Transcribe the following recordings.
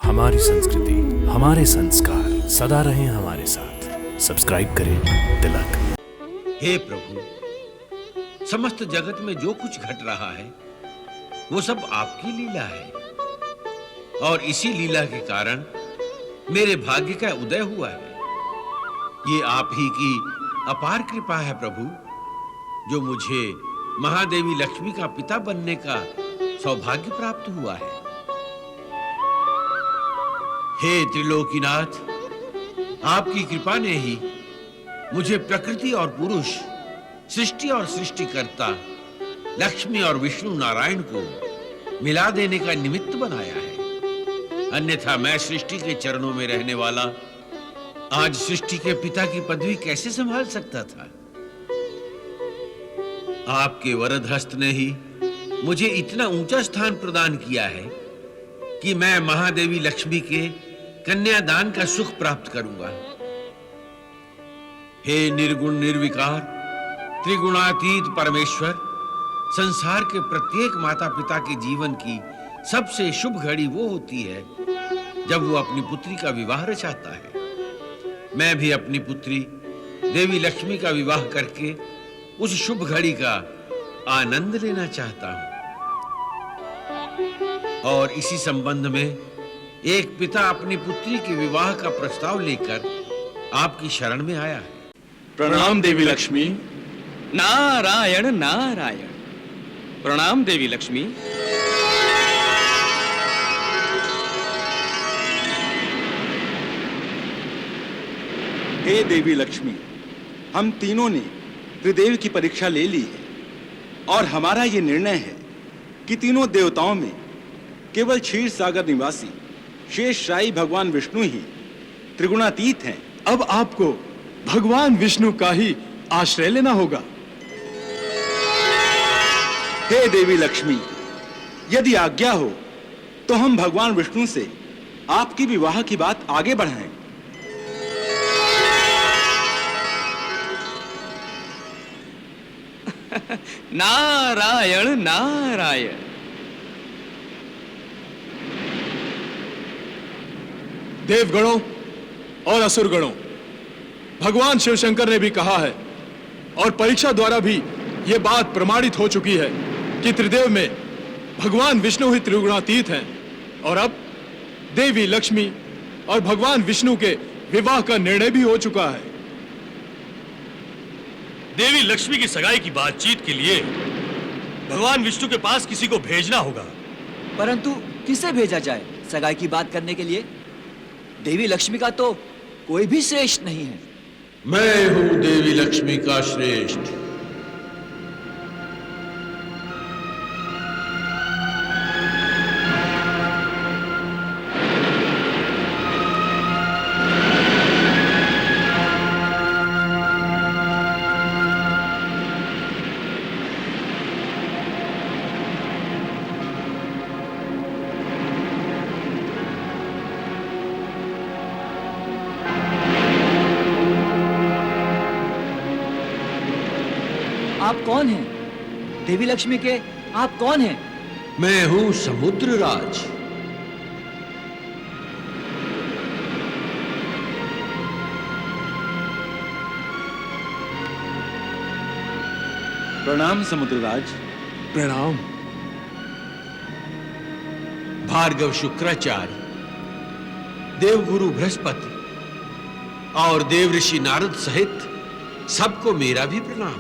हमारी संस्कृति, हमारे संस्कार सदा रहें हमारे साथ। सब्सक्राइब करें तिलक। हे प्रभु, समस्त जगत में जो कुछ घट रहा है वो सब आपकी लीला है, और इसी लीला के कारण मेरे भाग्य का उदय हुआ है। ये आप ही की अपार कृपा है प्रभु, जो मुझे महादेवी लक्ष्मी का पिता बनने का सौभाग्य प्राप्त हुआ है। हे त्रिलोकीनाथ, आपकी कृपा ने ही मुझे प्रकृति और पुरुष, सृष्टि और सृष्टिकर्ता, लक्ष्मी और विष्णु नारायण को मिला देने का निमित्त बनाया है। अन्यथा मैं सृष्टि के चरणों में रहने वाला आज सृष्टि के पिता की पदवी कैसे संभाल सकता था। आपके वरद हस्त ने ही मुझे इतना ऊंचा स्थान प्रदान किया है कि मैं महादेवी लक्ष्मी के कन्यादान का सुख प्राप्त करूंगा। हे निर्गुण निर्विकार त्रिगुणातीत परमेश्वर, संसार के प्रत्येक माता पिता के जीवन की सबसे शुभ घड़ी वो होती है जब वो अपनी पुत्री का विवाह रचाता है। मैं भी अपनी पुत्री देवी लक्ष्मी का विवाह करके उस शुभ घड़ी का आनंद लेना चाहता हूं। और इसी संबंध में एक पिता अपनी पुत्री के विवाह का प्रस्ताव लेकर आपकी शरण में आया है। प्रणाम देवी लक्ष्मी। नारायण नारायण। प्रणाम देवी लक्ष्मी। हे देवी लक्ष्मी, हम तीनों ने त्रिदेव की परीक्षा ले ली है और हमारा ये निर्णय है कि तीनों देवताओं में केवल क्षीर सागर निवासी शेषशायी भगवान विष्णु ही त्रिगुणातीत हैं। अब आपको भगवान विष्णु का ही आश्रय लेना होगा। हे देवी लक्ष्मी, यदि आज्ञा हो तो हम भगवान विष्णु से आपकी विवाह की बात आगे बढ़ाएं। नारायण नारायण। देवगणों और असुरगणों, भगवान शिव शंकर ने भी कहा है और परीक्षा द्वारा भी यह बात प्रमाणित हो चुकी है कि त्रिदेव में भगवान विष्णु ही त्रिगुणातीत हैं। और अब देवी लक्ष्मी और भगवान विष्णु के विवाह का निर्णय भी हो चुका है। देवी लक्ष्मी की सगाई की बातचीत के लिए भगवान विष्णु के पास किसी को भेजना होगा। परंतु किसे भेजा जाए सगाई की बात करने के लिए? देवी लक्ष्मी का तो कोई भी श्रेष्ठ नहीं है। मैं हूं देवी लक्ष्मी का श्रेष्ठ। आप कौन हैं? देवी लक्ष्मी के आप कौन हैं? मैं हूं समुद्र राज। प्रणाम समुद्रराज। प्रणाम। भार्गव शुक्राचार्य, देवगुरु बृहस्पति और देवऋषि नारद सहित सबको मेरा भी प्रणाम।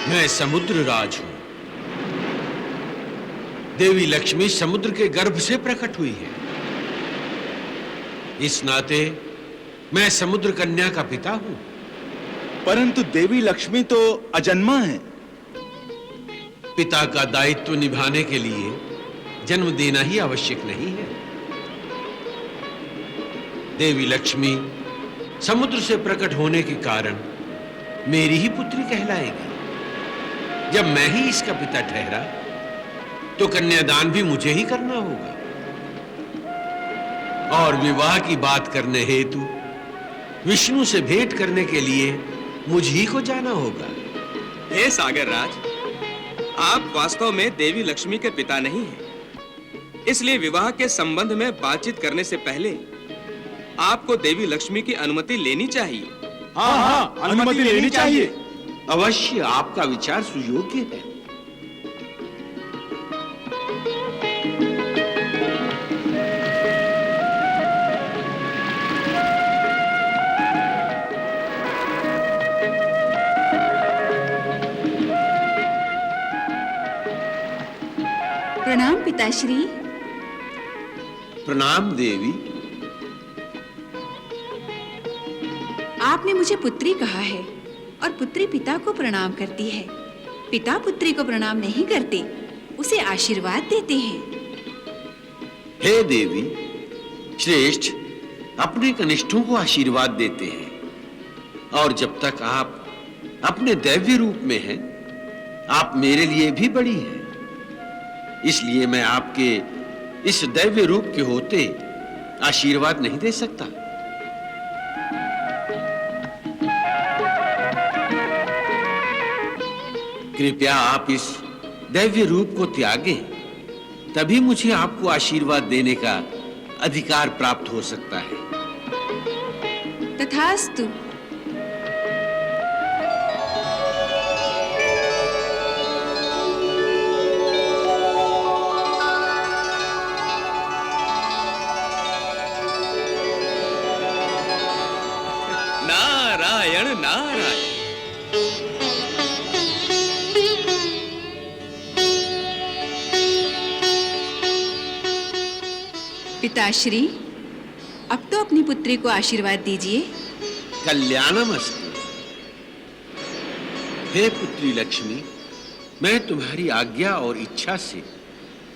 मैं समुद्र राज हूं। देवी लक्ष्मी समुद्र के गर्भ से प्रकट हुई है। इस नाते मैं समुद्र कन्या का पिता हूं। परंतु देवी लक्ष्मी तो अजन्मा है। पिता का दायित्व निभाने के लिए जन्म देना ही आवश्यक नहीं है। देवी लक्ष्मी समुद्र से प्रकट होने के कारण मेरी ही पुत्री कहलाएगी। जब मैं ही इसका पिता ठहरा तो कन्यादान भी मुझे ही करना होगा, और विवाह की बात करने हेतु विष्णु से भेंट करने के लिए मुझ ही को जाना होगा। हे सागर राज, आप वास्तव में देवी लक्ष्मी के पिता नहीं हैं। इसलिए विवाह के संबंध में बातचीत करने से पहले आपको देवी लक्ष्मी की अनुमति लेनी चाहिए। हाँ हाँ, अनुमति लेनी चाहिए। अवश्य, आपका विचार सुयोग्य है। प्रणाम पिताश्री। प्रणाम देवी। आपने मुझे पुत्री कहा है और पुत्री पिता को प्रणाम करती है। पिता पुत्री को प्रणाम नहीं करते, उसे आशीर्वाद देते हैं। हे देवी, श्रेष्ठ अपने कनिष्ठों को आशीर्वाद देते हैं, और जब तक आप अपने दैव्य रूप में हैं, आप मेरे लिए भी बड़ी हैं। इसलिए मैं आपके इस दैव्य रूप के होते आशीर्वाद नहीं दे सकता। कृपया आप इस दैव्य रूप को त्यागें, तभी मुझे आपको आशीर्वाद देने का अधिकार प्राप्त हो सकता है। तथास्तु। नारायण नारायण। पिताश्री, अब तो अपनी पुत्री को आशीर्वाद दीजिए। कल्याणमस्तु। हे पुत्री लक्ष्मी, मैं तुम्हारी आज्ञा और इच्छा से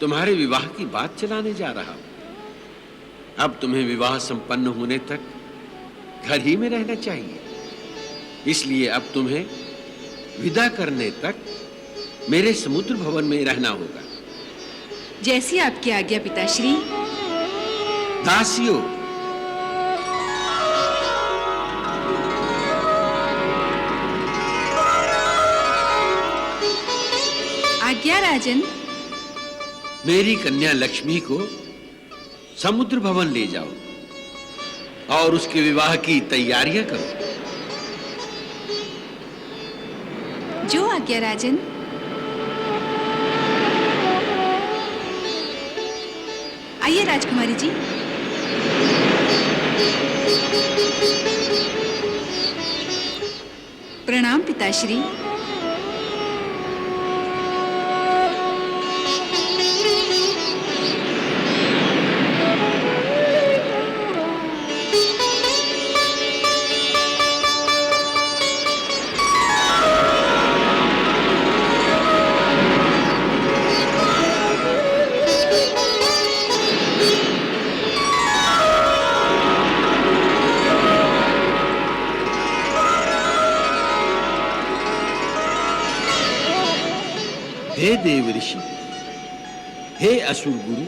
तुम्हारे विवाह की बात चलाने जा रहा हूं। अब तुम्हें विवाह संपन्न होने तक घर ही में रहना चाहिए, इसलिए अब तुम्हें विदा करने तक मेरे समुद्र भवन में रहना होगा। जैसी आपकी आज्ञा पिताश्री। दासियों, आज्ञा राजन। मेरी कन्या लक्ष्मी को समुद्र भवन ले जाओ और उसके विवाह की तैयारियां करो। जो आज्ञा राजन। आइए राजकुमारी जी। प्रणाम पिताश्री। हे देव ऋषि, हे असुर गुरु,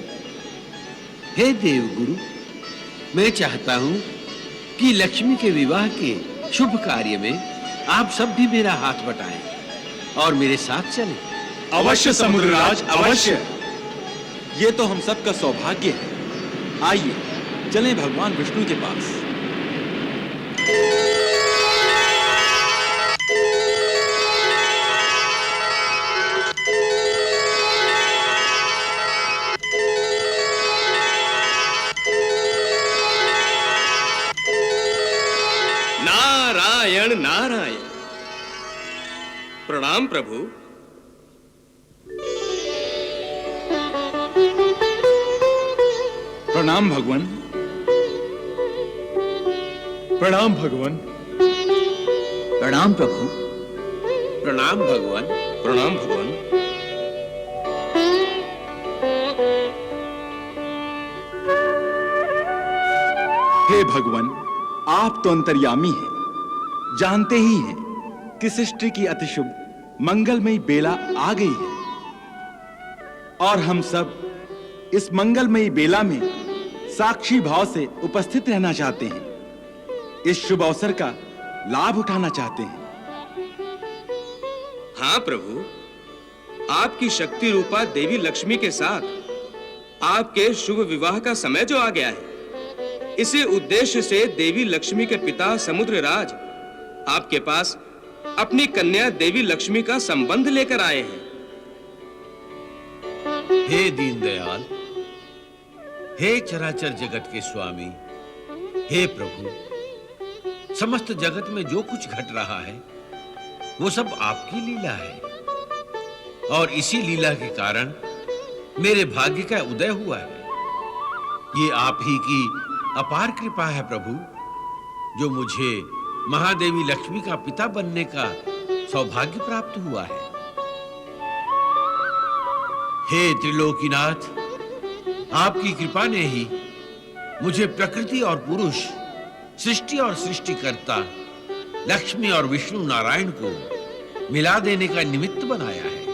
हे देव गुरु, मैं चाहता हूं कि लक्ष्मी के विवाह के शुभ कार्य में आप सब भी मेरा हाथ बटाएं और मेरे साथ चलें। अवश्य समुद्रराज, अवश्य। ये तो हम सबका सौभाग्य है। आइए चलें भगवान विष्णु के पास। नारायण नारायण। प्रणाम प्रभु। प्रणाम भगवान। प्रणाम भगवान। प्रणाम प्रभु। प्रणाम भगवान। प्रणाम भगवान। हे भगवान, आप तो अंतर्यामी हैं, जानते ही हैं कि सृष्टि की अतिशुभ मंगलमयी बेला आ गई है और हम सब इस मंगलमयी बेला में साक्षी भाव से उपस्थित रहना चाहते हैं, इस शुभ अवसर का लाभ उठाना चाहते हैं। हाँ प्रभु, आपकी शक्ति रूपा देवी लक्ष्मी के साथ आपके शुभ विवाह का समय जो आ गया है, इसी उद्देश्य से देवी लक्ष्मी के पिता समुद्रराज आपके पास अपनी कन्या देवी लक्ष्मी का संबंध लेकर आए हैं। हे दीनदयाल, हे चराचर जगत के स्वामी, हे प्रभु, समस्त जगत में जो कुछ घट रहा है वो सब आपकी लीला है और इसी लीला के कारण मेरे भाग्य का उदय हुआ है। ये आप ही की अपार कृपा है प्रभु, जो मुझे महादेवी लक्ष्मी का पिता बनने का सौभाग्य प्राप्त हुआ है। हे त्रिलोकीनाथ, आपकी कृपा ने ही मुझे प्रकृति और पुरुष, सृष्टि और सृष्टिकर्ता, लक्ष्मी और विष्णु नारायण को मिला देने का निमित्त बनाया है।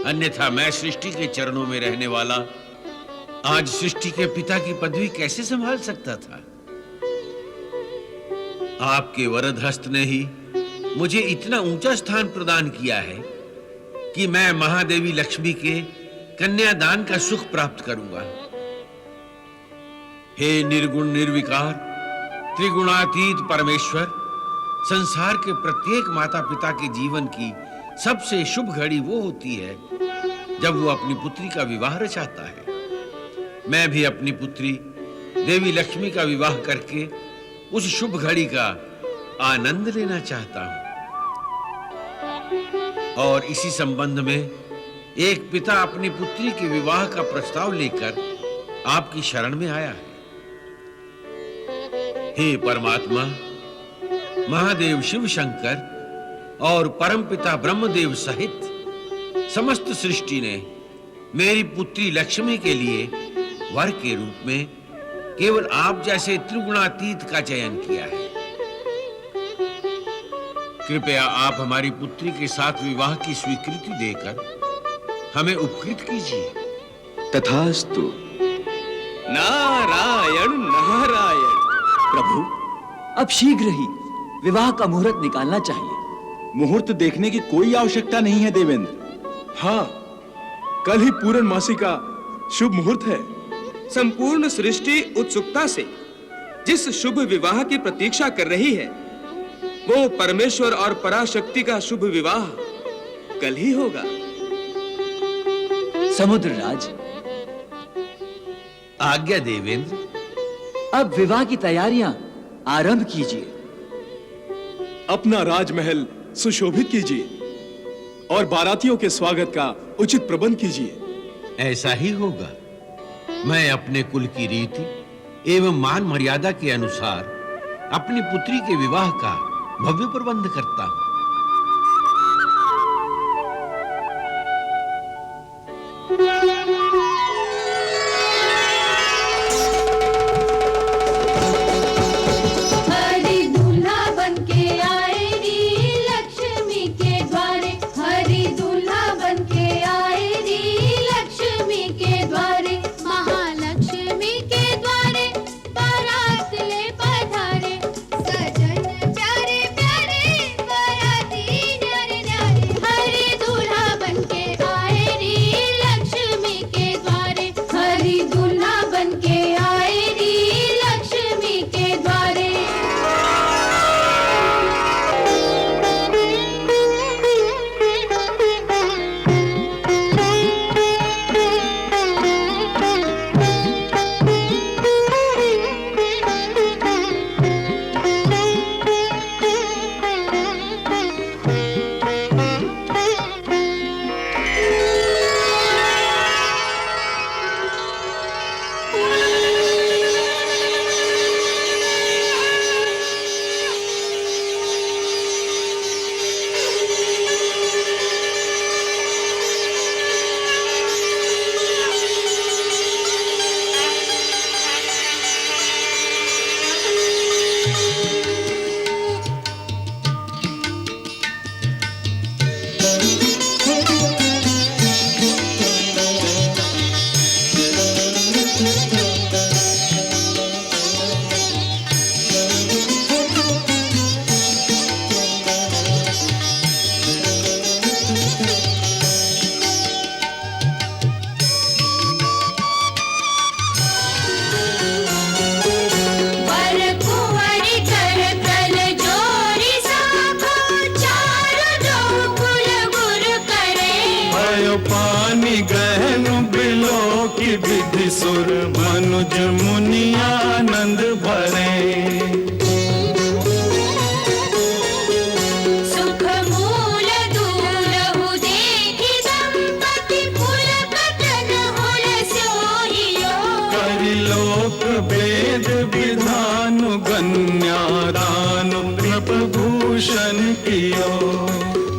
अन्यथा मैं सृष्टि के चरणों में रहने वाला आज सृष्टि के पिता की पदवी कैसे संभाल सकता था। आपके वरद हस्त ने ही मुझे इतना ऊंचा स्थान प्रदान किया है कि मैं महादेवी लक्ष्मी के कन्यादान का सुख प्राप्त करूंगा। हे निर्गुण निर्विकार त्रिगुणातीत परमेश्वर, संसार के प्रत्येक माता पिता के जीवन की सबसे शुभ घड़ी वो होती है जब वो अपनी पुत्री का विवाह रचाता है। मैं भी अपनी पुत्री देवी लक्ष्मी का विवाह करके उस शुभ घड़ी का आनंद लेना चाहता हूं और इसी संबंध में एक पिता अपनी पुत्री के विवाह का प्रस्ताव लेकर आपकी शरण में आया है। हे परमात्मा, महादेव शिव शंकर और परमपिता ब्रह्मदेव सहित समस्त सृष्टि ने मेरी पुत्री लक्ष्मी के लिए वर के रूप में केवल आप जैसे त्रिगुणातीत का चयन किया है। कृपया आप हमारी पुत्री के साथ विवाह की स्वीकृति देकर हमें उपकृत कीजिए। तथास्तु। नारायण नारायण। प्रभु, अब शीघ्र ही विवाह का मुहूर्त निकालना चाहिए। मुहूर्त देखने की कोई आवश्यकता नहीं है देवेंद्र। हाँ, कल ही पूर्णमासी का शुभ मुहूर्त है। संपूर्ण सृष्टि उत्सुकता से जिस शुभ विवाह की प्रतीक्षा कर रही है, वो परमेश्वर और पराशक्ति का शुभ विवाह कल ही होगा। समुद्रराज, आज्ञा देवेंद्र। अब विवाह की तैयारियां आरंभ कीजिए। अपना राजमहल सुशोभित कीजिए और बारातियों के स्वागत का उचित प्रबंध कीजिए। ऐसा ही होगा। मैं अपने कुल की रीति एवं मान मर्यादा के अनुसार अपनी पुत्री के विवाह का भव्य प्रबंध करता हूं। बारात ले पधारे, सजन प्यारे प्यारे बारात जो पानी गहन बिलो की विधि सुर मनुज मुनियानंद भरे सुख मूल दूलहु देखि संपत्ति फूल पतन हुल सोहियो करि लोक वेद विधान गण्यादान नृपभूषण कियो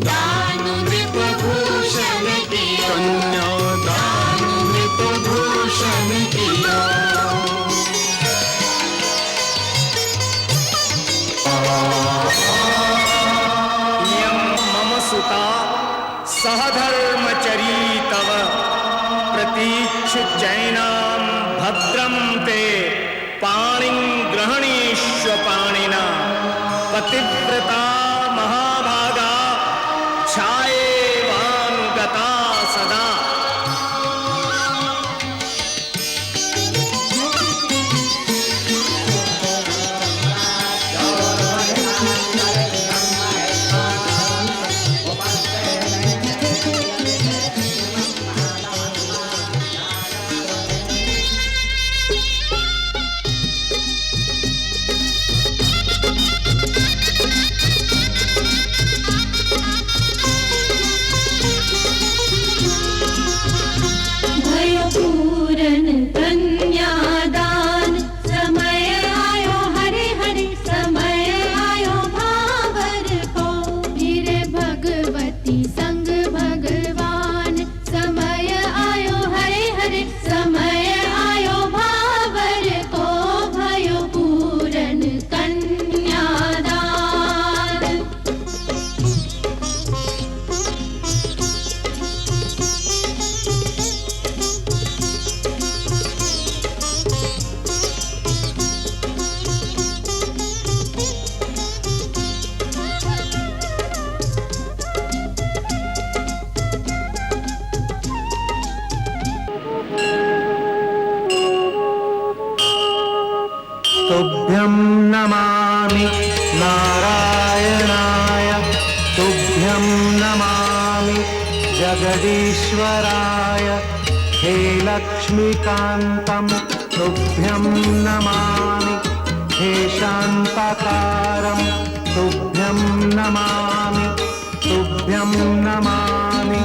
दानु नृपभूषण कियो कन्यादान नृपभूषण कियो मम सुता सहधर्मचरी तव प्रतीक्ष जैनां भद्रं ते पाणिं ग्रहणीष्व पाणिना पतिव्रता महाभागा छायेवानुगता सदा भयो पूरन कन्यादान समय आयो हरे हरे समय आयो भावर को वीरे भगवती संग भगवान समय आयो हरे हरे समय आयो भावर को भयो पूरन कन्यादान तुभ्यं नमामि नारायणाय तुभ्यं नमामि जगदीश्वराय हे लक्ष्मीकान्तं तुभ्यं नमामि हे शान्ताकारं तुभ्यं नमामि तुभ्यं नमामि